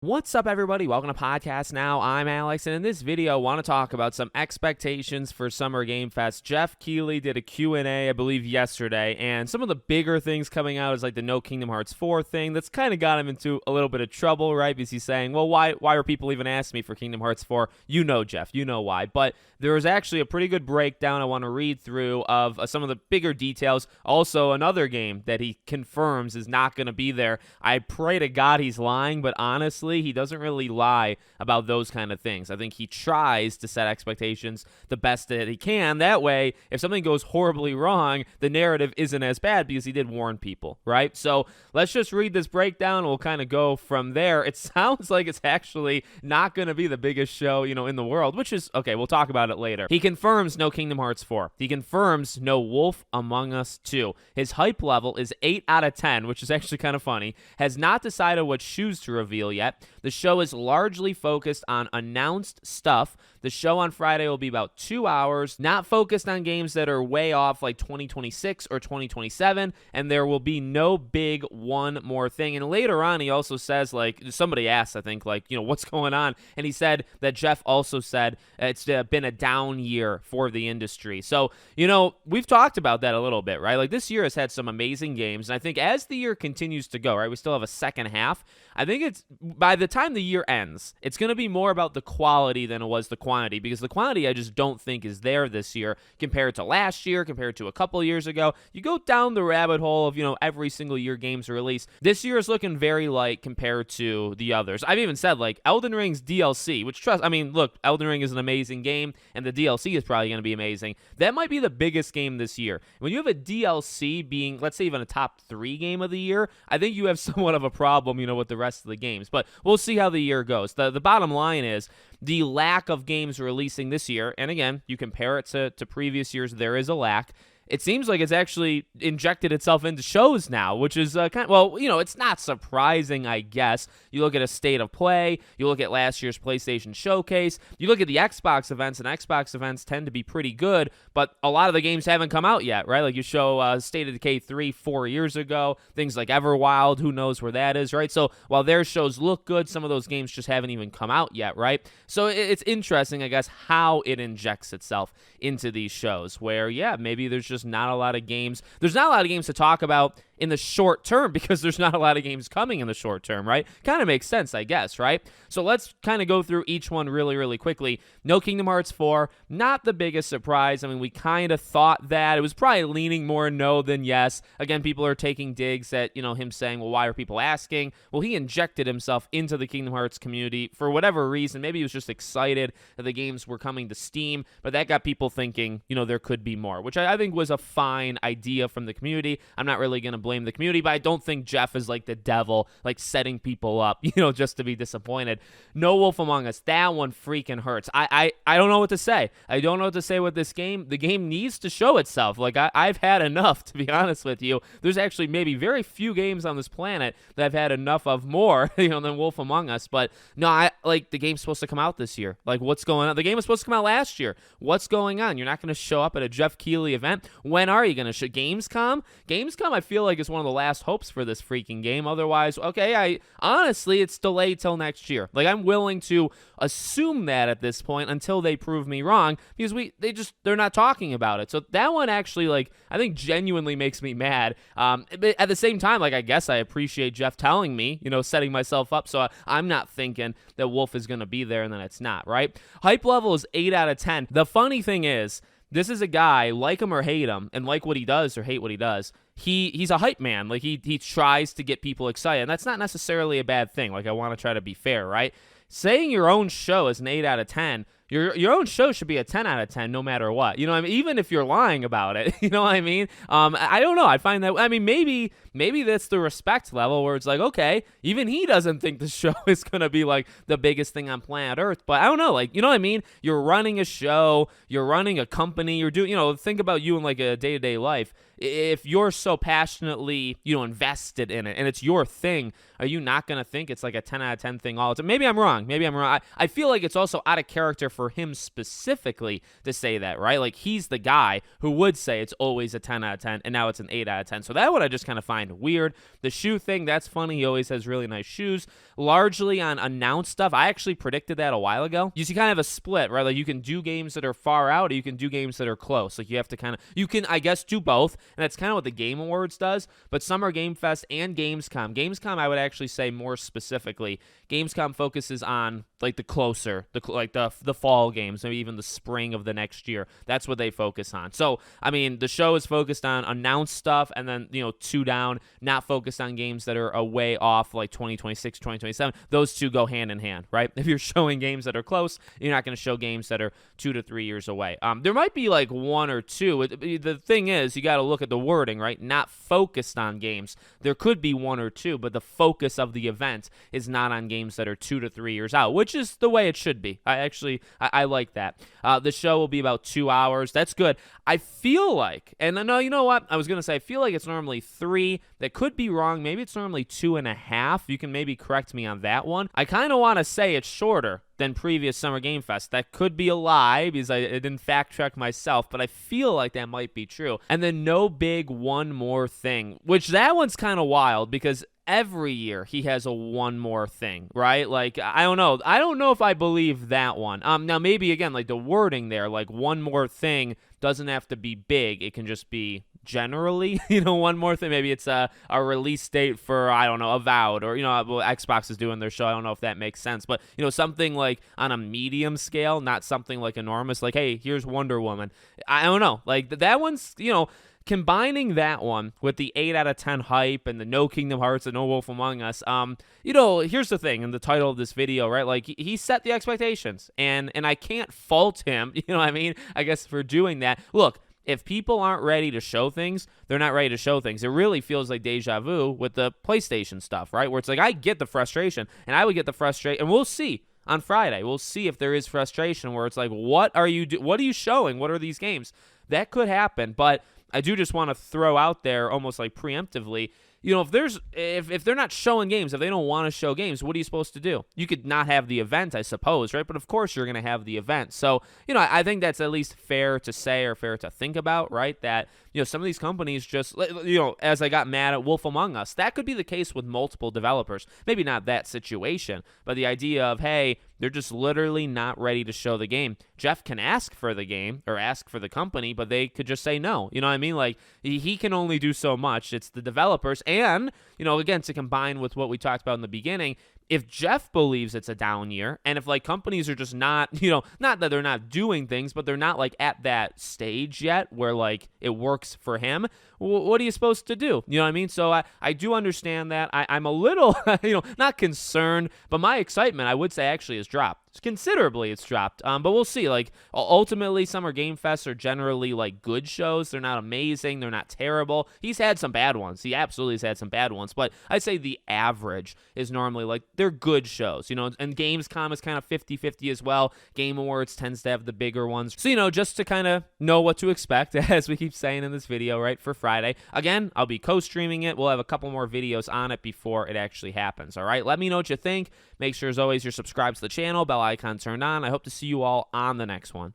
What's up, everybody? Welcome to Podcast Now. I'm Alex, and in this video, I want to talk about some expectations for Summer Game Fest. Jeff Keighley did a Q&A, I believe, yesterday, and some of the bigger things coming out is like the No Kingdom Hearts 4 thing. That's kind of got him into a little bit of trouble, right? Because he's saying, well, why are people even asking me for Kingdom Hearts 4? You know, Jeff, you know why. But there was actually a pretty good breakdown I want to read through of some of the bigger details. Also, another game that he confirms is not going to be there. I pray to God he's lying, but honestly, he doesn't really lie about those kind of things. I think he tries to set expectations the best that he can. That way, if something goes horribly wrong, the narrative isn't as bad because he did warn people, right? So let's just read this breakdown. We'll kind of go from there. It sounds like it's actually not going to be the biggest show, in the world, which is, okay, we'll talk about it later. He confirms no Kingdom Hearts 4. He confirms no Wolf Among Us 2. His hype level is 8 out of 10, which is actually kind of funny. Has not decided what shoes to reveal yet. The show is largely focused on announced stuff. The show on Friday will be about 2 hours, not focused on games that are way off like 2026 or 2027, and there will be no big one more thing. And later on, he also says, like, somebody asked, I think, like, what's going on? And he said that Jeff also said it's been a down year for the industry. So, we've talked about that a little bit, right? Like, this year has had some amazing games, and I think as the year continues to go, right, we still have a second half. I think it's by the time the year ends, it's going to be more about the quality than it was the quantity, because the quantity I just don't think is there this year compared to last year, compared to a couple years ago. You go down the rabbit hole of, every single year games release. This year is looking very light compared to the others. I've even said, like, Elden Ring's DLC, which look, Elden Ring is an amazing game, and the DLC is probably going to be amazing. That might be the biggest game this year. When you have a DLC being, let's say, even a top 3 game of the year, I think you have somewhat of a problem, with the rest of the games. But we'll see how the year goes. The bottom line is the lack of games releasing this year, and again, you compare it to previous years, there is a lack. It seems like it's actually injected itself into shows now, which is it's not surprising, I guess. You look at a State of Play, you look at last year's PlayStation Showcase, you look at the Xbox events, and Xbox events tend to be pretty good, but a lot of the games haven't come out yet, right? Like you show State of Decay 3 4 years ago, things like Everwild, who knows where that is, right? So while their shows look good, some of those games just haven't even come out yet, right? So it's interesting, I guess, how it injects itself into these shows where, yeah, maybe there's just not a lot of games. There's not a lot of games to talk about in the short term because there's not a lot of games coming in the short term, right? Kind of makes sense, I guess, right? So let's kind of go through each one really, really quickly. No Kingdom Hearts 4, not the biggest surprise. I mean, we kind of thought that. It was probably leaning more no than yes. Again, people are taking digs at, him saying, well, why are people asking? Well, he injected himself into the Kingdom Hearts community for whatever reason. Maybe he was just excited that the games were coming to Steam, but that got people thinking, there could be more, which I think was a fine idea from the community. I'm not really going to blame the community, but I don't think Jeff is like the devil, like setting people up, just to be disappointed. No Wolf Among Us, that one freaking hurts. I don't know what to say. I don't know what to say with this game. The game needs to show itself. Like, I've had enough, to be honest with you. There's actually maybe very few games on this planet that I've had enough of more, than Wolf Among Us. But no, the game's supposed to come out this year. Like, what's going on? The game was supposed to come out last year. What's going on? You're not going to show up at a Jeff Keighley event. When are you going to show? Gamescom? Gamescom, I feel like, is one of the last hopes for this freaking game. Otherwise, okay, honestly, it's delayed till next year. Like, I'm willing to assume that at this point until they prove me wrong, because they're not talking about it. So that one actually, like, I think genuinely makes me mad. But at the same time, like, I guess I appreciate Jeff telling me, setting myself up so I'm not thinking that Wolf is going to be there and then it's not, right? Hype level is 8 out of 10. The funny thing is, this is a guy, like him or hate him, and like what he does or hate what he does, he's a hype man. Like, he tries to get people excited, and that's not necessarily a bad thing. Like, I want to try to be fair, right? Saying your own show is an 8 out of 10, your own show should be a 10 out of 10 no matter what. You know what I mean? Even if you're lying about it, you know what I mean? I don't know. I find that, I mean, maybe that's the respect level where it's like, okay, even he doesn't think the show is going to be like the biggest thing on planet Earth. But I don't know. Like, you know what I mean? You're running a show, you're running a company, you're doing, think about you in like a day-to-day life. If you're so passionately, invested in it and it's your thing, are you not going to think it's like a 10 out of 10 thing all the time? Maybe I'm wrong. wrong. Maybe I'm wrong. I feel like it's also out of character for him specifically to say that, right? Like, he's the guy who would say it's always a 10 out of 10, and now it's an 8 out of 10. So that one I just kind of find weird. The shoe thing, that's funny. He always has really nice shoes. Largely on announced stuff. I actually predicted that a while ago. You see kind of a split, right? Like, you can do games that are far out, or you can do games that are close. Like, you have to kind of, you can, I guess, do both, and that's kind of what the Game Awards does. But Summer Game Fest and Gamescom, I would actually say more specifically, Gamescom focuses on like the closer, the fall games, maybe even the spring of the next year. That's what they focus on. So, I mean, the show is focused on announced stuff, and then, you know, two down, not focused on games that are a way off, like 2026, 2027. Those two go hand in hand, right? If you're showing games that are close, you're not going to show games that are 2 to 3 years away. There might be like one or two. The thing is, you got to look at the wording, right? Not focused on games. There could be one or two, but the focus of the event is not on games that are 2 to 3 years out, which is the way it should be. I like that. The show will be about 2 hours. That's good. I feel like, and no, you know what? I was going to say, I feel like it's normally 3. That could be wrong. Maybe it's normally 2.5. You can maybe correct me on that one. I kind of want to say it's shorter than previous Summer Game Fest. That could be a lie because I didn't fact check myself, but I feel like that might be true. And then no big one more thing, which that one's kind of wild because every year he has a one more thing, right? Like, I don't know. I don't know if I believe that one. Now maybe again, like the wording there, like one more thing doesn't have to be big. It can just be generally, you know, one more thing. Maybe it's a release date for, I don't know, Avowed, or, you know, well, Xbox is doing their show. I don't know if that makes sense, but, you know, something like on a medium scale, not something like enormous, like, hey, here's Wonder Woman. I don't know. Like, that one's, you know, combining that one with the 8 out of 10 hype and the no Kingdom Hearts and no Wolf Among Us, you know, here's the thing, in the title of this video, right? Like, he set the expectations, and I can't fault him, you know what I mean? I guess for doing that. Look, if people aren't ready to show things, they're not ready to show things. It really feels like deja vu with the PlayStation stuff, right? Where it's like, I get the frustration, and I would get the frustration, and we'll see on Friday. We'll see if there is frustration where it's like, what are you showing? What are these games? That could happen, but I do just want to throw out there almost like preemptively, you know, if they're not showing games, if they don't want to show games, what are you supposed to do? You could not have the event, I suppose, right? But of course you're going to have the event. So, you know, I think that's at least fair to say or fair to think about, right? That, you know, some of these companies just, you know, as I got mad at Wolf Among Us, that could be the case with multiple developers. Maybe not that situation, but the idea of, hey, they're just literally not ready to show the game. Jeff can ask for the game or ask for the company, but they could just say no. You know what I mean? Like, he can only do so much. It's the developers. And, you know, again, to combine with what we talked about in the beginning, if Jeff believes it's a down year, and if like companies are just not, you know, not that they're not doing things, but they're not like at that stage yet where like it works for him, what are you supposed to do? You know what I mean? So I do understand that. I'm a little, you know, not concerned, but my excitement, I would say, actually has dropped. Considerably it's dropped, but we'll see. Like, ultimately, Summer Game Fest are generally like good shows. They're not amazing, they're not terrible. He's had some bad ones, he absolutely has had some bad ones, but I'd say the average is normally like they're good shows, you know. And Gamescom is kind of 50-50 as well. Game Awards tends to have the bigger ones, so, you know, just to kind of know what to expect, as we keep saying in this video, right, for Friday. Again, I'll be co-streaming it. We'll have a couple more videos on it before it actually happens. All right, let me know what you think. Make sure, as always, you're subscribed to the channel, bell icon turned on. I hope to see you all on the next one.